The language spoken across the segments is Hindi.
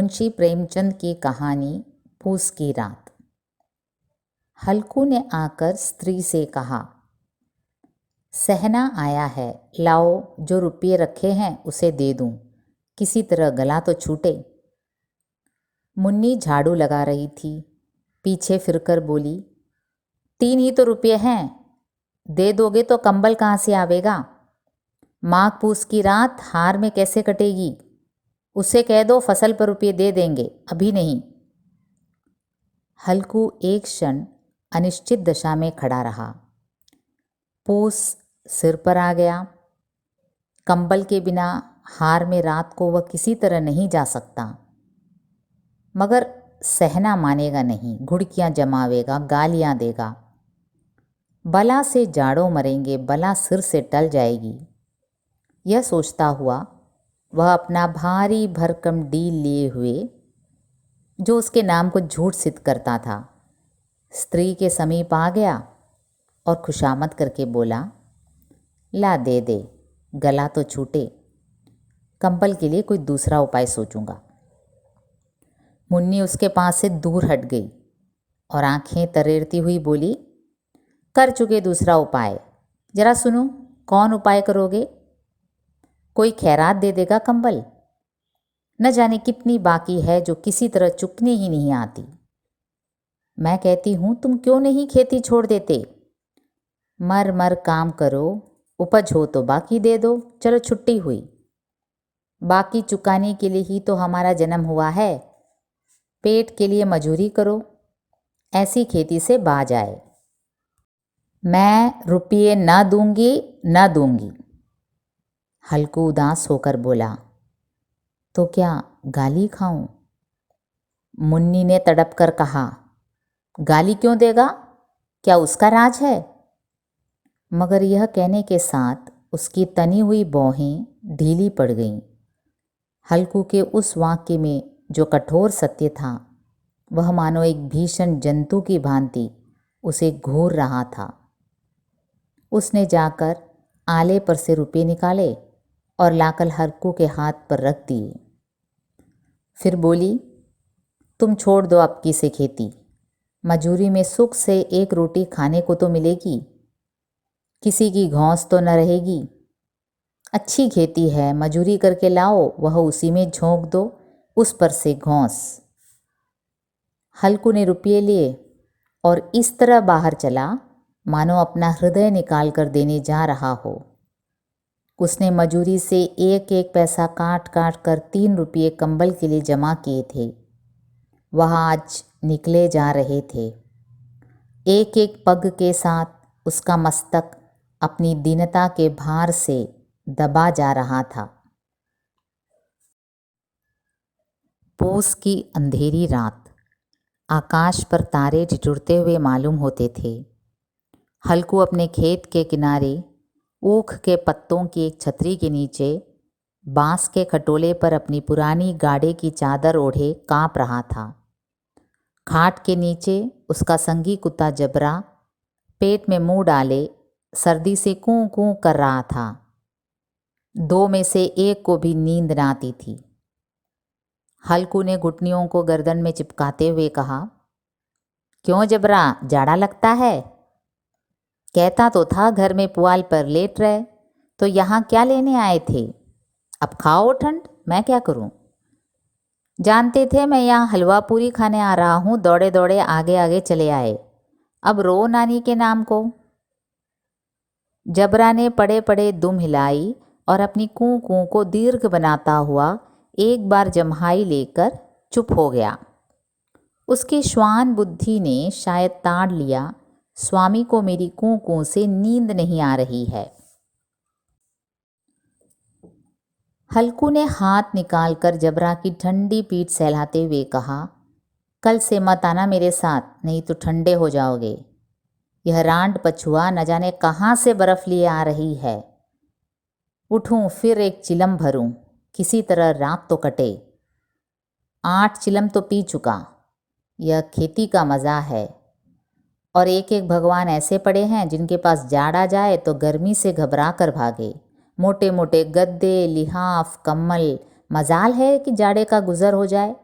मुंशी प्रेमचंद की कहानी पूस की रात। हल्कू ने आकर स्त्री से कहा, सहना आया है, लाओ जो रुपये रखे हैं उसे दे दूं, किसी तरह गला तो छूटे। मुन्नी झाड़ू लगा रही थी, पीछे फिरकर बोली, 3 ही तो रुपये हैं, दे दोगे तो कंबल कहाँ से आवेगा? माघ पूस की रात हार में कैसे कटेगी? उसे कह दो फसल पर रुपये दे देंगे, अभी नहीं। हल्कू एक क्षण अनिश्चित दशा में खड़ा रहा। पूस सिर पर आ गया। कंबल के बिना हार में रात को वह किसी तरह नहीं जा सकता। मगर सहना मानेगा नहीं, घुड़कियां जमावेगा, गालियां देगा। बला से जाड़ों मरेंगे, बला सिर से टल जाएगी। यह सोचता हुआ वह अपना भारी भरकम डील लिए हुए, जो उसके नाम को झूठ सिद्ध करता था, स्त्री के समीप आ गया और खुशामद करके बोला, ला दे दे, गला तो छूटे, कंबल के लिए कोई दूसरा उपाय सोचूंगा। मुन्नी उसके पास से दूर हट गई और आंखें तरेरती हुई बोली, कर चुके दूसरा उपाय, जरा सुनो, कौन उपाय करोगे? कोई खैरात दे देगा कंबल? न जाने कितनी बाकी है जो किसी तरह चुकने ही नहीं आती। मैं कहती हूँ तुम क्यों नहीं खेती छोड़ देते? मर मर काम करो, उपज हो तो बाकी दे दो, चलो छुट्टी हुई। बाकी चुकाने के लिए ही तो हमारा जन्म हुआ है। पेट के लिए मजूरी करो, ऐसी खेती से बाज आए। मैं रुपये न दूंगी, न दूंगी। हल्कू उदास होकर बोला, तो क्या गाली खाऊं? मुन्नी ने तड़प कर कहा, गाली क्यों देगा? क्या उसका राज है? मगर यह कहने के साथ उसकी तनी हुई भौहें ढीली पड़ गईं। हल्कू के उस वाक्य में जो कठोर सत्य था, वह मानो एक भीषण जंतु की भांति उसे घूर रहा था। उसने जाकर आले पर से रुपये निकाले और लाकर हल्कू के हाथ पर रख दिए। फिर बोली, तुम छोड़ दो अब की से खेती, मजूरी में सुख से एक रोटी खाने को तो मिलेगी, किसी की घौंस तो न रहेगी। अच्छी खेती है, मजूरी करके लाओ, वह उसी में झोंक दो, उस पर से घौंस। हल्कू ने रुपये लिए और इस तरह बाहर चला मानो अपना हृदय निकाल कर देने जा रहा हो। उसने मजूरी से एक एक पैसा काट काट कर 3 रुपये कंबल के लिए जमा किए थे। वह आज निकले जा रहे थे। एक एक पग के साथ उसका मस्तक अपनी दीनता के भार से दबा जा रहा था। पूस की अंधेरी रात, आकाश पर तारे ठिठुरते हुए मालूम होते थे। हल्कू अपने खेत के किनारे ऊख के पत्तों की एक छतरी के नीचे बांस के खटोले पर अपनी पुरानी गाड़े की चादर ओढ़े कांप रहा था। खाट के नीचे उसका संगी कुत्ता जबरा पेट में मुंह डाले सर्दी से कूं कूं कर रहा था। 2 में से एक को भी नींद न आती थी। हल्कू ने घुटनियों को गर्दन में चिपकाते हुए कहा, क्यों जबरा, जाड़ा लगता है? कहता तो था घर में पुआल पर लेट रहे, तो यहाँ क्या लेने आए थे? अब खाओ ठंड, मैं क्या करूं? जानते थे मैं यहाँ हलवा पूरी खाने आ रहा हूँ, दौड़े दौड़े आगे आगे चले आए। अब रो नानी के नाम को। जबरा ने पड़े पड़े दुम हिलाई और अपनी कूं कूं को दीर्घ बनाता हुआ एक बार जम्हाई लेकर चुप हो गया। उसकी श्वान बुद्धि ने शायद ताड़ लिया, स्वामी को मेरी कूं कूं से नींद नहीं आ रही है। हल्कू ने हाथ निकालकर जबरा की ठंडी पीठ सहलाते हुए कहा, कल से मत आना मेरे साथ, नहीं तो ठंडे हो जाओगे। यह रांड पछुआ न जाने कहाँ से बर्फ लिए आ रही है। उठूं फिर एक चिलम भरूं, किसी तरह रात तो कटे। 8 चिलम तो पी चुका। यह खेती का मज़ा है। और एक एक भगवान ऐसे पड़े हैं जिनके पास जाड़ आ जाए तो गर्मी से घबरा कर भागे। मोटे मोटे गद्दे, लिहाफ, कम्बल, मजाल है कि जाड़े का गुजर हो जाए।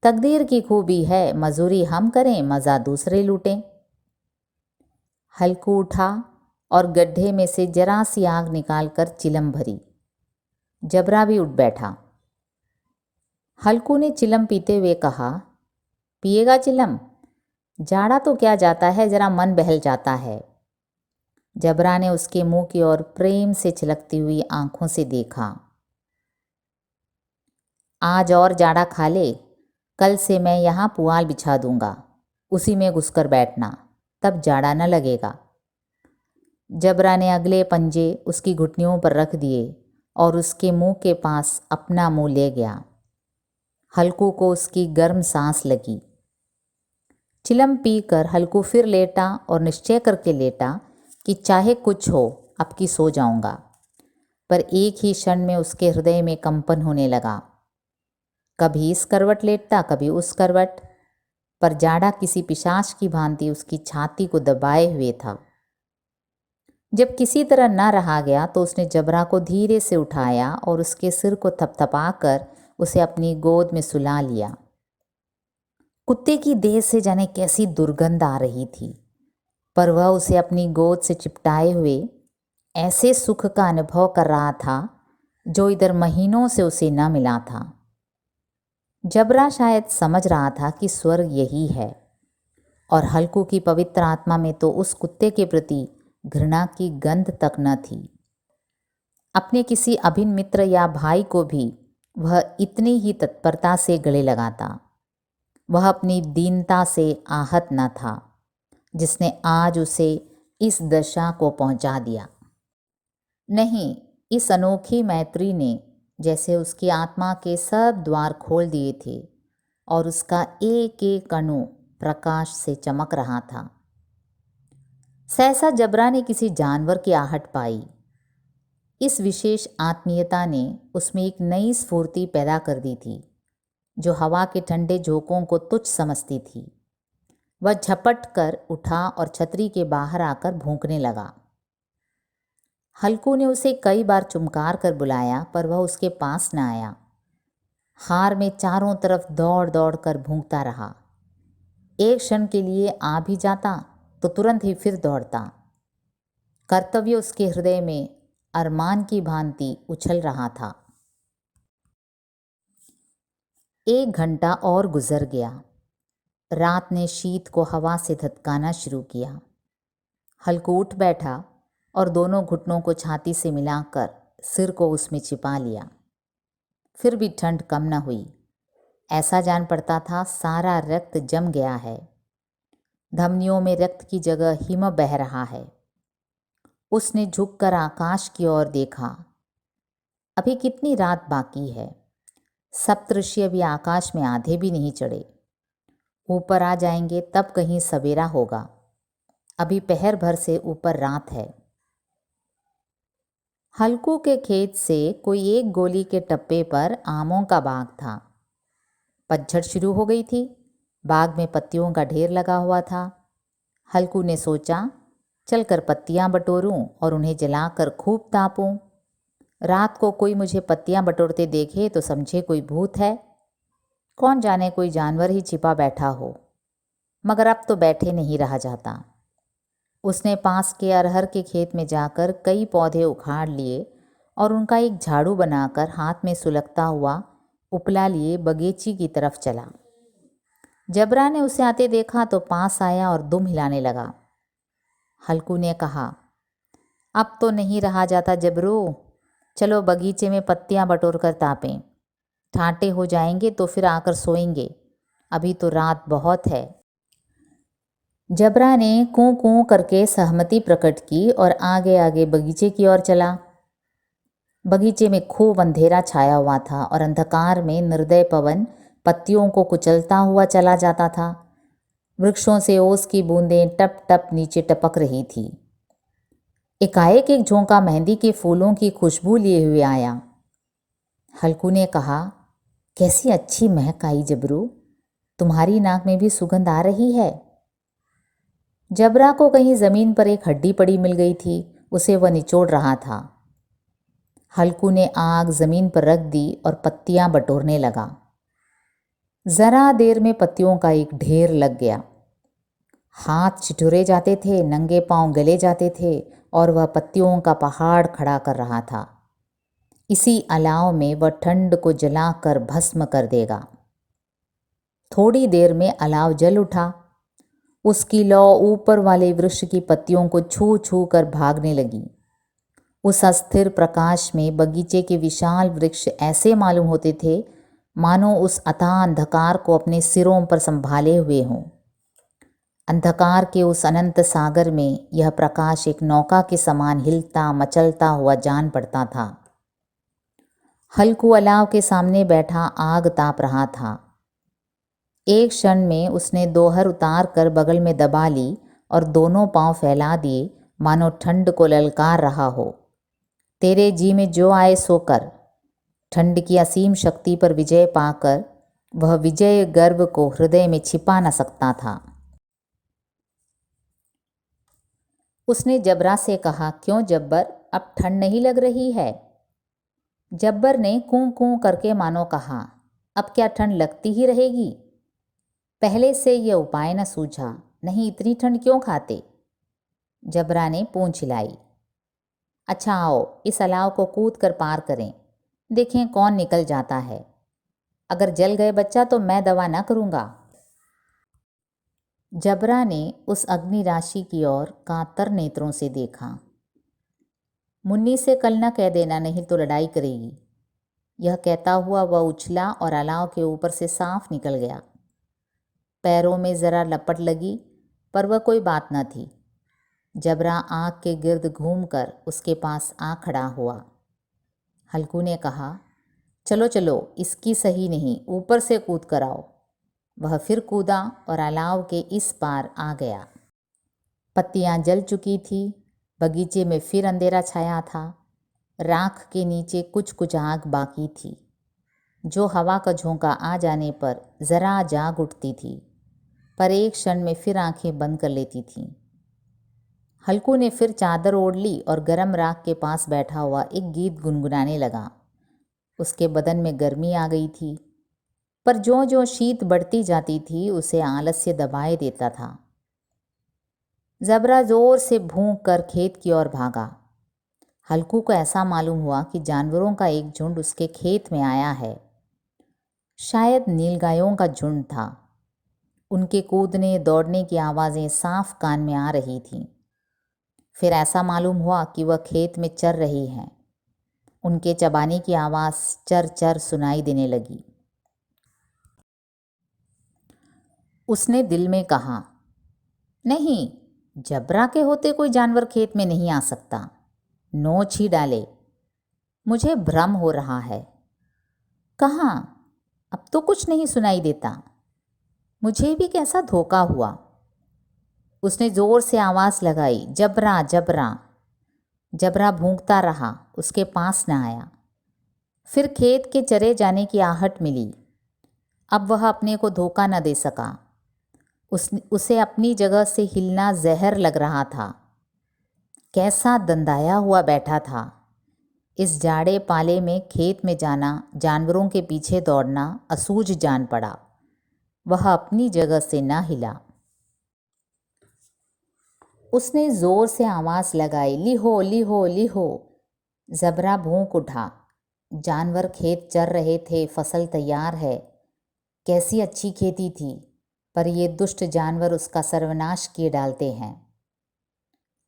तकदीर की खूबी है, मजूरी हम करें, मज़ा दूसरे लूटें। हल्कू उठा और गड्ढे में से जरा सी आग निकालकर चिलम भरी। जबरा भी उठ बैठा। हल्कू ने चिलम पीते हुए कहा, पिएगा चिलम? जाड़ा तो क्या जाता है, जरा मन बहल जाता है। जबरा ने उसके मुंह की ओर प्रेम से छलकती हुई आंखों से देखा। आज और जाड़ा खा ले, कल से मैं यहाँ पुआल बिछा दूंगा, उसी में घुसकर बैठना, तब जाड़ा न लगेगा। जबरा ने अगले पंजे उसकी घुटनियों पर रख दिए और उसके मुंह के पास अपना मुंह ले गया। हल्कू को उसकी गर्म सांस लगी। चिलम पीकर हल्कू फिर लेटा और निश्चय करके लेटा कि चाहे कुछ हो, अब की सो जाऊंगा। पर एक ही क्षण में उसके हृदय में कंपन होने लगा। कभी इस करवट लेटता, कभी उस करवट, पर जाड़ा किसी पिशाच की भांति उसकी छाती को दबाए हुए था। जब किसी तरह न रहा गया तो उसने जबरा को धीरे से उठाया और उसके सिर को थपथपाकर उसे अपनी गोद में सुला लिया। कुत्ते की देह से जाने कैसी दुर्गंध आ रही थी, पर वह उसे अपनी गोद से चिपटाए हुए ऐसे सुख का अनुभव कर रहा था जो इधर महीनों से उसे न मिला था। जबरा शायद समझ रहा था कि स्वर्ग यही है, और हल्कू की पवित्र आत्मा में तो उस कुत्ते के प्रति घृणा की गंध तक न थी। अपने किसी अभिन्न मित्र या भाई को भी वह इतनी ही तत्परता से गले लगाता। वह अपनी दीनता से आहत न था जिसने आज उसे इस दशा को पहुंचा दिया। नहीं, इस अनोखी मैत्री ने जैसे उसकी आत्मा के सब द्वार खोल दिए थे और उसका एक एक अणु प्रकाश से चमक रहा था। सहसा जबरा ने किसी जानवर की आहट पाई। इस विशेष आत्मीयता ने उसमें एक नई स्फूर्ति पैदा कर दी थी जो हवा के ठंडे झोंकों को तुच्छ समझती थी। वह झपट कर उठा और छतरी के बाहर आकर भौंकने लगा। हल्कू ने उसे कई बार चुमकार कर बुलाया, पर वह उसके पास न आया। हार में चारों तरफ दौड़ दौड़ कर भौंकता रहा। एक क्षण के लिए आ भी जाता तो तुरंत ही फिर दौड़ता। कर्तव्य उसके हृदय में अरमान की भांति उछल रहा था। 1 घंटा और गुजर गया। रात ने शीत को हवा से धतकाना शुरू किया। हल्कू उठ बैठा और दोनों घुटनों को छाती से मिलाकर सिर को उसमें छिपा लिया। फिर भी ठंड कम न हुई। ऐसा जान पड़ता था सारा रक्त जम गया है। धमनियों में रक्त की जगह हिम बह रहा है। उसने झुककर आकाश की ओर देखा। अभी कितनी रात बाकी है। सप्तऋषि अभी आकाश में आधे भी नहीं चढ़े। ऊपर आ जाएंगे तब कहीं सवेरा होगा। अभी पहर भर से ऊपर रात है। हल्कू के खेत से कोई 1 गोली के टप्पे पर आमों का बाग था। पतझड़ शुरू हो गई थी। बाग में पत्तियों का ढेर लगा हुआ था। हल्कू ने सोचा, चलकर पत्तियां बटोरूं और उन्हें जलाकर खूब तापूं। रात को कोई मुझे पत्तियां बटोरते देखे तो समझे कोई भूत है। कौन जाने कोई जानवर ही छिपा बैठा हो। मगर अब तो बैठे नहीं रहा जाता। उसने पास के अरहर के खेत में जाकर कई पौधे उखाड़ लिए और उनका एक झाड़ू बनाकर हाथ में सुलगता हुआ उपला लिए बगीची की तरफ चला। जबरा ने उसे आते देखा तो पास आया और दुम हिलाने लगा। हल्कू ने कहा, अब तो नहीं रहा जाता जबरू, चलो बगीचे में पत्तियां बटोर कर तापें। ठाटे हो जाएंगे तो फिर आकर सोएंगे, अभी तो रात बहुत है। जबरा ने कूं कूं करके सहमति प्रकट की और आगे आगे बगीचे की ओर चला। बगीचे में खूब अंधेरा छाया हुआ था और अंधकार में निर्दय पवन पत्तियों को कुचलता हुआ चला जाता था। वृक्षों से ओस की बूंदें टप टप नीचे टपक रही थी। एकाएक एक झोंका मेहंदी के फूलों की खुशबू लिए हुए आया। हल्कू ने कहा, कैसी अच्छी महक आई जबरू, तुम्हारी नाक में भी सुगंध आ रही है। जबरा को कहीं ज़मीन पर एक हड्डी पड़ी मिल गई थी, उसे वह निचोड़ रहा था। हल्कू ने आग ज़मीन पर रख दी और पत्तियां बटोरने लगा। ज़रा देर में पत्तियों का एक ढेर लग गया। हाथ छिटुरे जाते थे, नंगे पांव गले जाते थे और वह पत्तियों का पहाड़ खड़ा कर रहा था। इसी अलाव में वह ठंड को जलाकर भस्म कर देगा। थोड़ी देर में अलाव जल उठा। उसकी लौ ऊपर वाले वृक्ष की पत्तियों को छू छू कर भागने लगी। उस अस्थिर प्रकाश में बगीचे के विशाल वृक्ष ऐसे मालूम होते थे मानो उस अथाह अंधकार को अपने सिरों पर संभाले हुए हों। अंधकार के उस अनंत सागर में यह प्रकाश एक नौका के समान हिलता मचलता हुआ जान पड़ता था। हल्कू अलाव के सामने बैठा आग ताप रहा था। एक क्षण में उसने दोहर उतार कर बगल में दबा ली और दोनों पांव फैला दिए मानो ठंड को ललकार रहा हो। तेरे जी में जो आए सो कर। ठंड की असीम शक्ति पर विजय पाकर वह विजय गर्व को हृदय में छिपा न सकता था। उसने जबरा से कहा, क्यों जब्बर, अब ठंड नहीं लग रही है? जब्बर ने कूं कूं करके मानो कहा, अब क्या ठंड लगती ही रहेगी? पहले से यह उपाय न सूझा, नहीं इतनी ठंड क्यों खाते? जबरा ने पूंछ हिलाई। अच्छा आओ, इस अलाव को कूद कर पार करें, देखें कौन निकल जाता है। अगर जल गए बच्चा तो मैं दवा न करूँगा। जबरा ने उस अग्नि राशि की ओर कातर नेत्रों से देखा। मुन्नी से कल न कह देना, नहीं तो लड़ाई करेगी। यह कहता हुआ वह उछला और अलाव के ऊपर से साफ निकल गया। पैरों में ज़रा लपट लगी पर वह कोई बात न थी। जबरा आग के गिर्द घूमकर उसके पास आ खड़ा हुआ। हल्कू ने कहा, चलो चलो, इसकी सही नहीं, ऊपर से कूद कर आओ। वह फिर कूदा और अलाव के इस पार आ गया। पत्तियां जल चुकी थी। बगीचे में फिर अंधेरा छाया था। राख के नीचे कुछ कुछ आग बाकी थी, जो हवा का झोंका आ जाने पर ज़रा जाग उठती थी, पर एक क्षण में फिर आंखें बंद कर लेती थीं। हल्कू ने फिर चादर ओढ़ ली और गरम राख के पास बैठा हुआ एक गीत गुनगुनाने लगा। उसके बदन में गर्मी आ गई थी, पर ज्यों ज्यों शीत बढ़ती जाती थी उसे आलस्य दबाए देता था। जबरा जोर से भूंक कर खेत की ओर भागा। हल्कू को ऐसा मालूम हुआ कि जानवरों का एक झुंड उसके खेत में आया है। शायद नीलगायों का झुंड था। उनके कूदने दौड़ने की आवाज़ें साफ कान में आ रही थीं। फिर ऐसा मालूम हुआ कि वह खेत में चर रही हैं। उनके चबाने की आवाज़ चर चर सुनाई देने लगी। उसने दिल में कहा, नहीं, जबरा के होते कोई जानवर खेत में नहीं आ सकता। नोच ही डाले। मुझे भ्रम हो रहा है। कहाँ? अब तो कुछ नहीं सुनाई देता। मुझे भी कैसा धोखा हुआ। उसने जोर से आवाज़ लगाई, जबरा जबरा। जबरा भूंकता रहा, उसके पास न आया। फिर खेत के चरे जाने की आहट मिली। अब वह अपने को धोखा न दे सका। उसे अपनी जगह से हिलना जहर लग रहा था। कैसा दंदाया हुआ बैठा था। इस जाड़े पाले में खेत में जाना, जानवरों के पीछे दौड़ना असूझ जान पड़ा। वह अपनी जगह से न हिला। उसने जोर से आवाज़ लगाई, लिहो लिहो लिहो। जबरा भूंक उठा। जानवर खेत चर रहे थे, फसल तैयार है। कैसी अच्छी खेती थी, पर ये दुष्ट जानवर उसका सर्वनाश किए डालते हैं।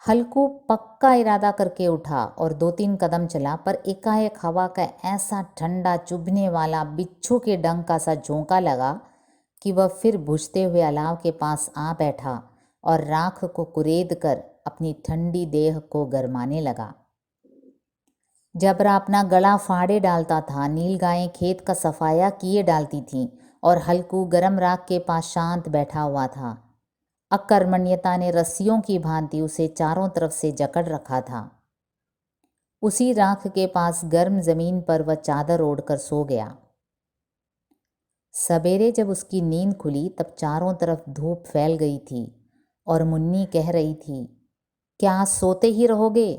हल्कू पक्का इरादा करके उठा और 2-3 कदम चला, पर एकाएक हवा का ऐसा ठंडा चुभने वाला बिच्छू के डंक का सा झोंका लगा कि वह फिर बुझते हुए अलाव के पास आ बैठा और राख को कुरेद कर अपनी ठंडी देह को गरमाने लगा। जबरा अपना गला फाड़े डालता था। नीलगायें खेत का सफाया किए डालती थीं और हल्कू गरम राख के पास शांत बैठा हुआ था। अकर्मण्यता ने रस्सियों की भांति उसे चारों तरफ से जकड़ रखा था। उसी राख के पास गर्म जमीन पर वह चादर ओढ़कर सो गया। सवेरे जब उसकी नींद खुली तब चारों तरफ धूप फैल गई थी और मुन्नी कह रही थी, क्या सोते ही रहोगे?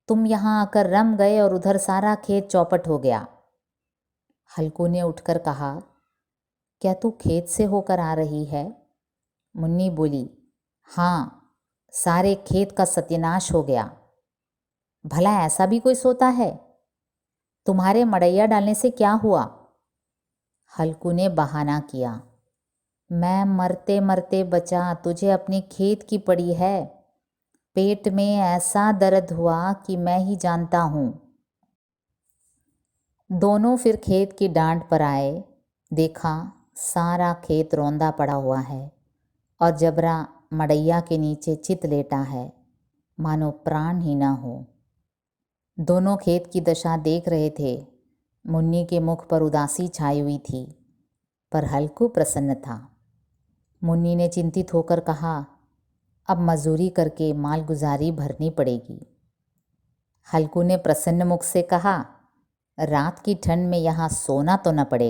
तुम यहाँ आकर रम गए और उधर सारा खेत चौपट हो गया। हल्कू ने उठकर कहा, क्या तू खेत से होकर आ रही है? मुन्नी बोली, हाँ, सारे खेत का सत्यानाश हो गया। भला ऐसा भी कोई सोता है? तुम्हारे मड़ैया डालने से क्या हुआ? हल्कू ने बहाना किया, मैं मरते मरते बचा, तुझे अपने खेत की पड़ी है। पेट में ऐसा दर्द हुआ कि मैं ही जानता हूँ। दोनों फिर खेत की डांट पर आए। देखा सारा खेत रौंदा पड़ा हुआ है और जबरा मड़ैया के नीचे चित लेटा है, मानो प्राण ही ना हो। दोनों खेत की दशा देख रहे थे। मुन्नी के मुख पर उदासी छाई हुई थी, पर हल्कू प्रसन्न था। मुन्नी ने चिंतित होकर कहा, अब मजदूरी करके मालगुजारी भरनी पड़ेगी। हल्कू ने प्रसन्न मुख से कहा, रात की ठंड में यहाँ सोना तो न पड़ेगा।